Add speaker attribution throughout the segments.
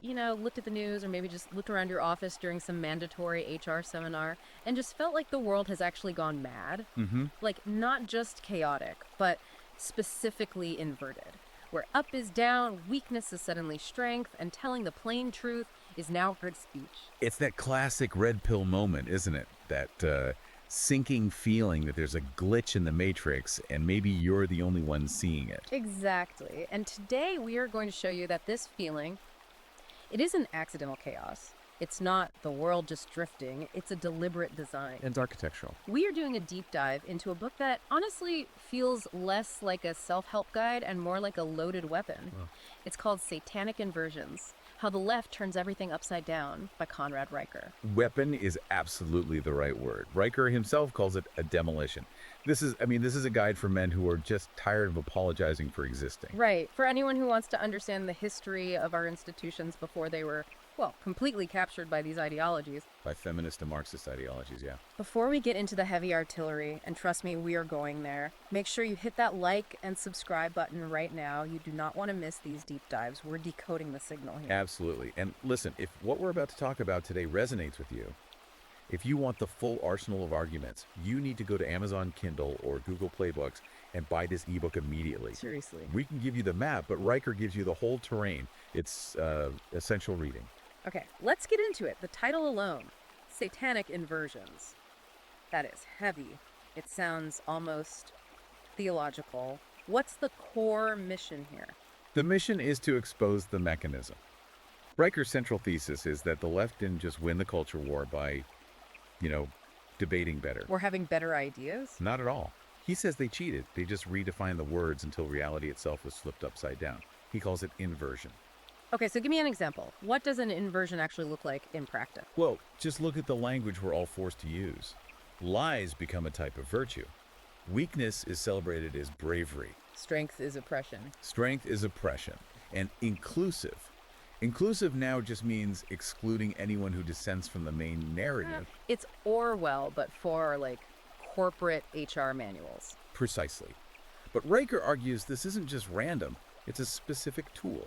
Speaker 1: looked at the news or maybe just looked around your office during some mandatory HR seminar and just felt like the world has actually gone mad?
Speaker 2: Mm-hmm.
Speaker 1: Like, not just chaotic, but specifically inverted, where up is down, weakness is suddenly strength, and telling the plain truth is now heard speech.
Speaker 2: It's that classic red pill moment, isn't it? That sinking feeling that there's a glitch in the matrix and maybe you're the only one seeing it.
Speaker 1: Exactly. And today we are going to show you that this feeling, it isn't accidental chaos. It's not the world just drifting, it's a deliberate design.
Speaker 3: And architectural.
Speaker 1: We are doing a deep dive into a book that honestly feels less like a self-help guide and more like a loaded weapon.
Speaker 3: Wow.
Speaker 1: It's called Satanic Inversions: How the Left Turns Everything Upside Down by Conrad Riker.
Speaker 2: Weapon is absolutely the right word. Riker himself calls it a demolition. This is a guide for men who are just tired of apologizing for existing.
Speaker 1: Right. For anyone who wants to understand the history of our institutions before they were, well, completely captured by these ideologies.
Speaker 2: By feminist and Marxist ideologies, yeah.
Speaker 1: Before we get into the heavy artillery, and trust me, we are going there, make sure you hit that like and subscribe button right now. You do not want to miss these deep dives. We're decoding the signal here.
Speaker 2: Absolutely. And listen, if what we're about to talk about today resonates with you, if you want the full arsenal of arguments, you need to go to Amazon Kindle or Google Play Books and buy this ebook immediately.
Speaker 1: Seriously.
Speaker 2: We can give you the map, but Riker gives you the whole terrain. It's essential reading.
Speaker 1: Okay, let's get into it. The title alone, Satanic Inversions. That is heavy. It sounds almost theological. What's the core mission here?
Speaker 2: The mission is to expose the mechanism. Riker's central thesis is that the left didn't just win the culture war by, debating better.
Speaker 1: We're having better ideas?
Speaker 2: Not at all. He says they cheated. They just redefined the words until reality itself was flipped upside down. He calls it inversion.
Speaker 1: Okay, so give me an example. What does an inversion actually look like in practice?
Speaker 2: Well, just look at the language we're all forced to use. Lies become a type of virtue. Weakness is celebrated as bravery.
Speaker 1: Strength is oppression.
Speaker 2: Strength is oppression. And inclusive. Inclusive now just means excluding anyone who dissents from the main narrative.
Speaker 1: It's Orwell, but for, corporate HR manuals.
Speaker 2: Precisely. But Riker argues this isn't just random. It's a specific tool.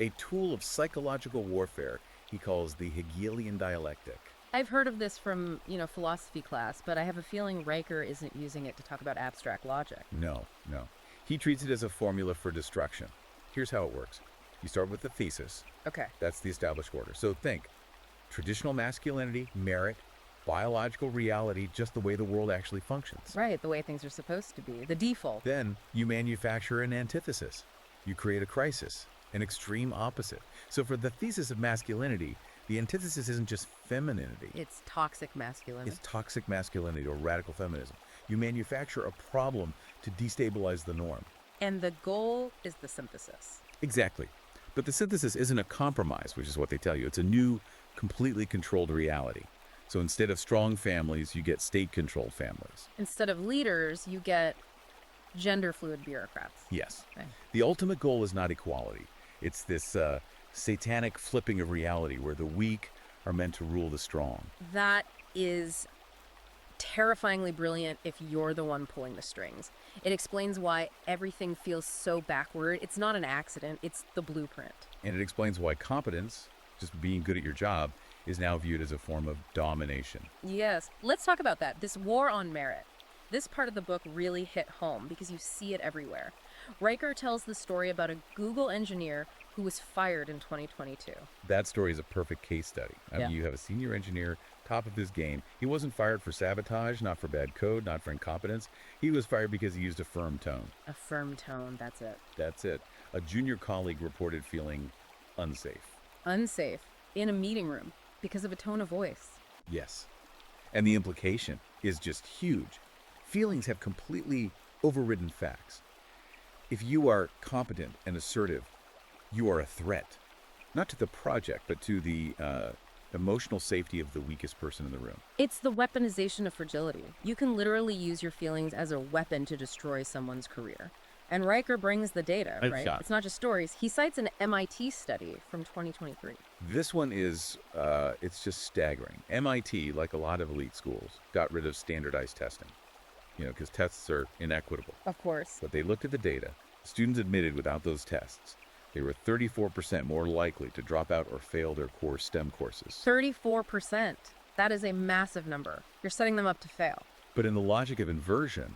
Speaker 2: A tool of psychological warfare he calls the Hegelian dialectic.
Speaker 1: I've heard of this from, philosophy class, but I have a feeling Riker isn't using it to talk about abstract logic.
Speaker 2: No. He treats it as a formula for destruction. Here's how it works. You start with the thesis.
Speaker 1: Okay.
Speaker 2: That's the established order. So think, traditional masculinity, merit, biological reality, just the way the world actually functions.
Speaker 1: Right, the way things are supposed to be, the default.
Speaker 2: Then you manufacture an antithesis. You create a crisis, an extreme opposite. So for the thesis of masculinity, the antithesis isn't just femininity.
Speaker 1: It's toxic masculinity.
Speaker 2: It's toxic masculinity or radical feminism. You manufacture a problem to destabilize the norm.
Speaker 1: And the goal is the synthesis.
Speaker 2: Exactly. But the synthesis isn't a compromise, which is what they tell you. It's a new, completely controlled reality. So instead of strong families, you get state-controlled families.
Speaker 1: Instead of leaders, you get gender-fluid bureaucrats.
Speaker 2: Yes.
Speaker 1: Okay.
Speaker 2: The ultimate goal is not equality. It's this satanic flipping of reality where the weak are meant to rule the strong.
Speaker 1: That is terrifyingly brilliant if you're the one pulling the strings. It explains why everything feels so backward. It's not an accident, it's the blueprint.
Speaker 2: And it explains why competence, just being good at your job, is now viewed as a form of domination.
Speaker 1: Yes, let's talk about that. This war on merit. This part of the book really hit home because you see it everywhere. Riker tells the story about a Google engineer who was fired in 2022.
Speaker 2: That story is a perfect case study. I mean, you have a senior engineer, top of his game. He wasn't fired for sabotage, not for bad code, not for incompetence. He was fired because he used a firm tone.
Speaker 1: A firm tone, that's it.
Speaker 2: That's it. A junior colleague reported feeling unsafe.
Speaker 1: Unsafe in a meeting room because of a tone of voice.
Speaker 2: Yes. And the implication is just huge. Feelings have completely overridden facts. If you are competent and assertive, you are a threat, not to the project, but to the emotional safety of the weakest person in the room.
Speaker 1: It's the weaponization of fragility. You can literally use your feelings as a weapon to destroy someone's career. And Riker brings the data, right? It's not just stories. He cites an MIT study from 2023.
Speaker 2: This one is, it's just staggering. MIT, like a lot of elite schools, got rid of standardized testing, because tests are inequitable.
Speaker 1: Of course.
Speaker 2: But they looked at the data. Students admitted without those tests, They were 34% more likely to drop out or fail their core STEM courses.
Speaker 1: 34%. That is a massive number. You're setting them up to fail.
Speaker 2: But in the logic of inversion,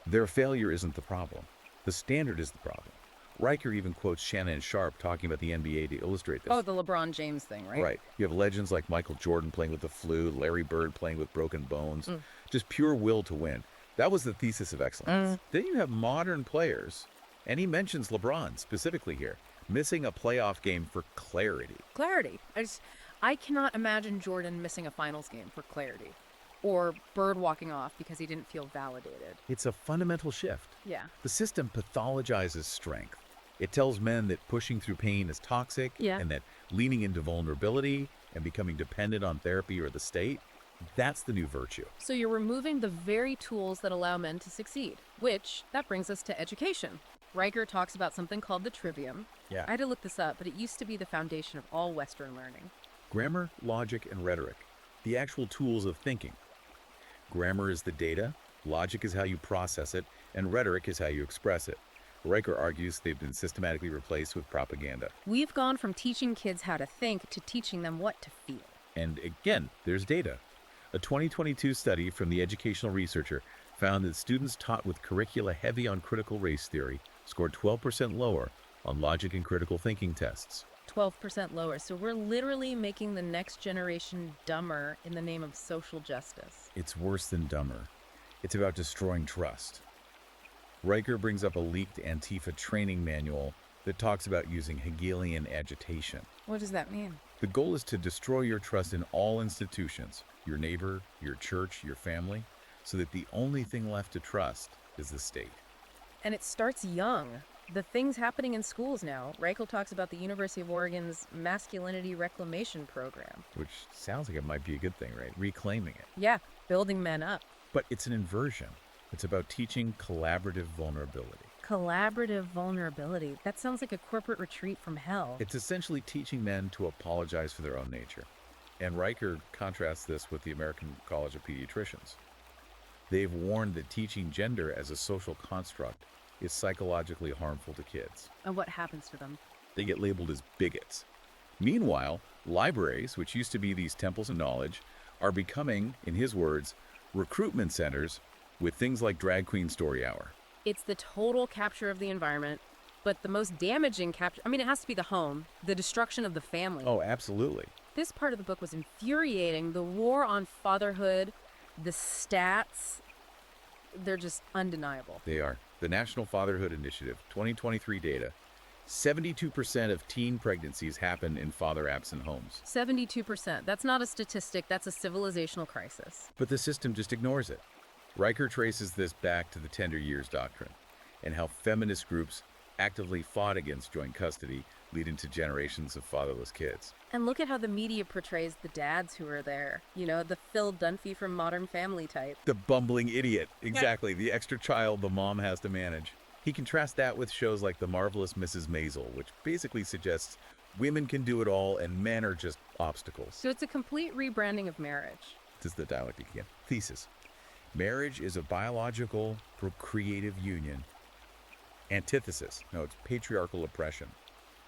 Speaker 2: their failure isn't the problem. The standard is the problem. Riker even quotes Shannon Sharp talking about the NBA to illustrate this.
Speaker 1: Oh, the LeBron James thing, right?
Speaker 2: Right. You have legends like Michael Jordan playing with the flu, Larry Bird playing with broken bones, just pure will to win. That was the thesis of excellence. Then you have modern players, and he mentions LeBron specifically here, missing a playoff game for clarity.
Speaker 1: Clarity. I cannot imagine Jordan missing a finals game for clarity. Or Bird walking off because he didn't feel validated.
Speaker 2: It's a fundamental shift.
Speaker 1: Yeah.
Speaker 2: The system pathologizes strength. It tells men that pushing through pain is toxic,
Speaker 1: Yeah.
Speaker 2: and that leaning into vulnerability and becoming dependent on therapy or the state, that's the new virtue.
Speaker 1: So you're removing the very tools that allow men to succeed, which, that brings us to education. Riker talks about something called the trivium.
Speaker 2: Yeah.
Speaker 1: I had to look this up, but it used to be the foundation of all Western learning.
Speaker 2: Grammar, logic, and rhetoric, the actual tools of thinking. Grammar is the data, logic is how you process it, and rhetoric is how you express it. Riker argues they've been systematically replaced with propaganda.
Speaker 1: We've gone from teaching kids how to think to teaching them what to feel.
Speaker 2: And again, there's data. A 2022 study from the educational researcher found that students taught with curricula heavy on critical race theory scored 12% lower on logic and critical thinking tests.
Speaker 1: 12% lower. So we're literally making the next generation dumber in the name of social justice.
Speaker 2: It's worse than dumber. It's about destroying trust. Riker brings up a leaked Antifa training manual that talks about using Hegelian agitation.
Speaker 1: What does that mean?
Speaker 2: The goal is to destroy your trust in all institutions, your neighbor, your church, your family, so that the only thing left to trust is the state.
Speaker 1: And it starts young. The things happening in schools now. Reichel talks about the University of Oregon's masculinity reclamation program.
Speaker 2: Which sounds like it might be a good thing, right? Reclaiming it.
Speaker 1: Yeah, building men up.
Speaker 2: But it's an inversion. It's about teaching collaborative vulnerability.
Speaker 1: Collaborative vulnerability. That sounds like a corporate retreat from hell.
Speaker 2: It's essentially teaching men to apologize for their own nature. And Riker contrasts this with the American College of Pediatricians. They've warned that teaching gender as a social construct is psychologically harmful to kids.
Speaker 1: And what happens to them?
Speaker 2: They get labeled as bigots. Meanwhile, libraries, which used to be these temples of knowledge, are becoming, in his words, recruitment centers with things like Drag Queen Story Hour.
Speaker 1: It's the total capture of the environment, but the most damaging capture, it has to be the home, the destruction of the family.
Speaker 2: Oh, absolutely.
Speaker 1: This part of the book was infuriating. The war on fatherhood, the stats, they're just undeniable.
Speaker 2: They are. The National Fatherhood Initiative, 2023 data. 72% of teen pregnancies happen in father-absent homes.
Speaker 1: 72%. That's not a statistic, that's a civilizational crisis.
Speaker 2: But the system just ignores it. Riker traces this back to the tender years doctrine and how feminist groups actively fought against joint custody, leading to generations of fatherless kids.
Speaker 1: And look at how the media portrays the dads who are there. The Phil Dunphy from Modern Family type.
Speaker 2: The bumbling idiot. Exactly. The extra child the mom has to manage. He contrasts that with shows like The Marvelous Mrs. Maisel, which basically suggests women can do it all and men are just obstacles.
Speaker 1: So it's a complete rebranding of marriage.
Speaker 2: This is the dialectic again. Thesis. Marriage is a biological, procreative union. Antithesis. No, it's patriarchal oppression.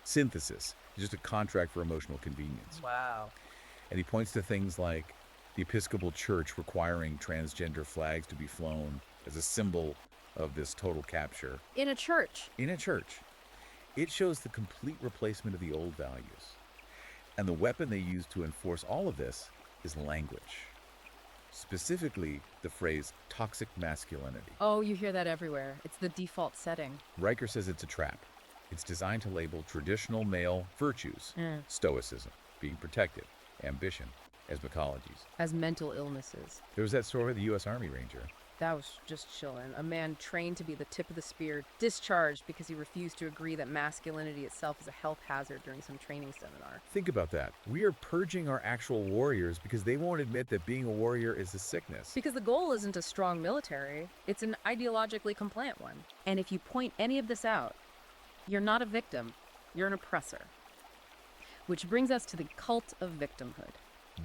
Speaker 2: Synthesis is just a contract for emotional convenience.
Speaker 1: Wow.
Speaker 2: And he points to things like the Episcopal Church requiring transgender flags to be flown as a symbol of this total capture.
Speaker 1: In a church.
Speaker 2: In a church. It shows the complete replacement of the old values. And the weapon they use to enforce all of this is language. Specifically, the phrase toxic masculinity.
Speaker 1: Oh, you hear that everywhere. It's the default setting.
Speaker 2: Riker says it's a trap. It's designed to label traditional male virtues, stoicism, being protected, ambition, as mythologies.
Speaker 1: As mental illnesses.
Speaker 2: There was that story of the U.S. Army Ranger.
Speaker 1: That was just chillin'. A man trained to be the tip of the spear, discharged because he refused to agree that masculinity itself is a health hazard during some training seminar.
Speaker 2: Think about that. We are purging our actual warriors because they won't admit that being a warrior is a sickness.
Speaker 1: Because the goal isn't a strong military, it's an ideologically compliant one. And if you point any of this out, you're not a victim, you're an oppressor. Which brings us to the cult of victimhood.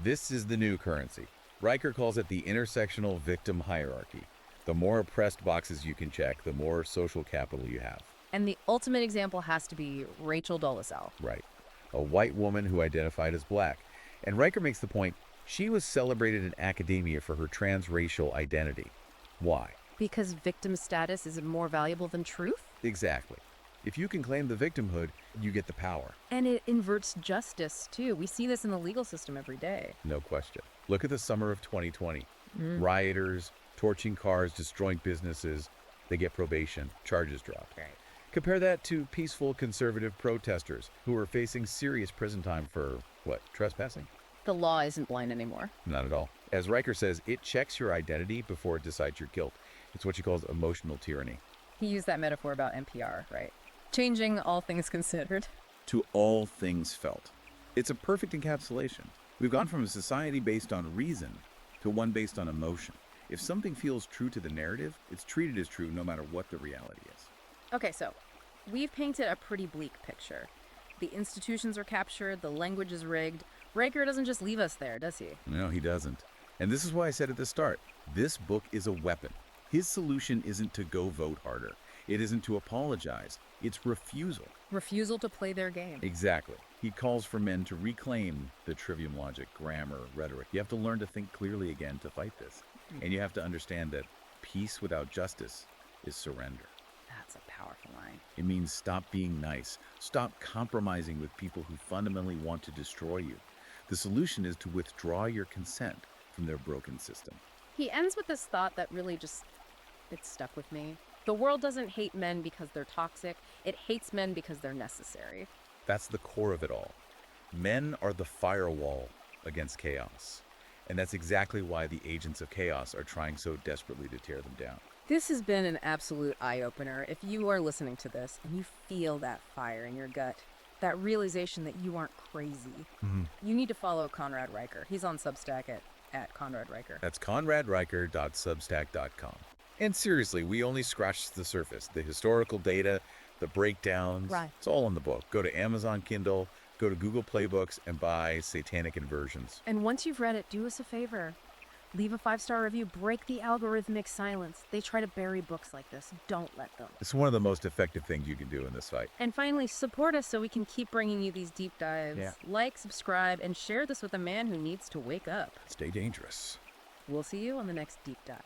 Speaker 2: This is the new currency. Riker calls it the intersectional victim hierarchy. The more oppressed boxes you can check, the more social capital you have.
Speaker 1: And the ultimate example has to be Rachel Dolezal.
Speaker 2: Right. A white woman who identified as black. And Riker makes the point she was celebrated in academia for her transracial identity. Why?
Speaker 1: Because victim status is more valuable than truth?
Speaker 2: Exactly. If you can claim the victimhood, you get the power.
Speaker 1: And it inverts justice, too. We see this in the legal system every day.
Speaker 2: No question. Look at the summer of 2020. Rioters, torching cars, destroying businesses. They get probation. Charges dropped.
Speaker 1: Right.
Speaker 2: Compare that to peaceful conservative protesters who are facing serious prison time for, what, trespassing?
Speaker 1: The law isn't blind anymore.
Speaker 2: Not at all. As Riker says, it checks your identity before it decides your guilt. It's what she calls emotional tyranny.
Speaker 1: He used that metaphor about NPR, right? Changing all things considered.
Speaker 2: To all things felt. It's a perfect encapsulation. We've gone from a society based on reason to one based on emotion. If something feels true to the narrative, it's treated as true no matter what the reality is.
Speaker 1: Okay, so we've painted a pretty bleak picture. The institutions are captured, the language is rigged. Riker doesn't just leave us there, does he?
Speaker 2: No, he doesn't. And this is why I said at the start, this book is a weapon. His solution isn't to go vote harder. It isn't to apologize. It's refusal.
Speaker 1: Refusal to play their game.
Speaker 2: Exactly. He calls for men to reclaim the trivium logic, grammar, rhetoric. You have to learn to think clearly again to fight this. And you have to understand that peace without justice is surrender.
Speaker 1: That's a powerful line.
Speaker 2: It means stop being nice. Stop compromising with people who fundamentally want to destroy you. The solution is to withdraw your consent from their broken system.
Speaker 1: He ends with this thought that really it stuck with me. The world doesn't hate men because they're toxic. It hates men because they're necessary.
Speaker 2: That's the core of it all. Men are the firewall against chaos. And that's exactly why the agents of chaos are trying so desperately to tear them down.
Speaker 1: This has been an absolute eye-opener. If you are listening to this and you feel that fire in your gut, that realization that you aren't crazy, you need to follow Conrad Riker. He's on Substack at Conrad Riker.
Speaker 2: That's conradriker.substack.com. And seriously, we only scratched the surface. The historical data, the breakdowns,
Speaker 1: Right.
Speaker 2: It's all in the book. Go to Amazon Kindle, go to Google Playbooks, and buy Satanic Inversions.
Speaker 1: And once you've read it, do us a favor. Leave a 5-star review. Break the algorithmic silence. They try to bury books like this. Don't let them.
Speaker 2: It's one of the most effective things you can do in this fight.
Speaker 1: And finally, support us so we can keep bringing you these deep dives.
Speaker 2: Yeah.
Speaker 1: Like, subscribe, and share this with a man who needs to wake up.
Speaker 2: Stay dangerous.
Speaker 1: We'll see you on the next deep dive.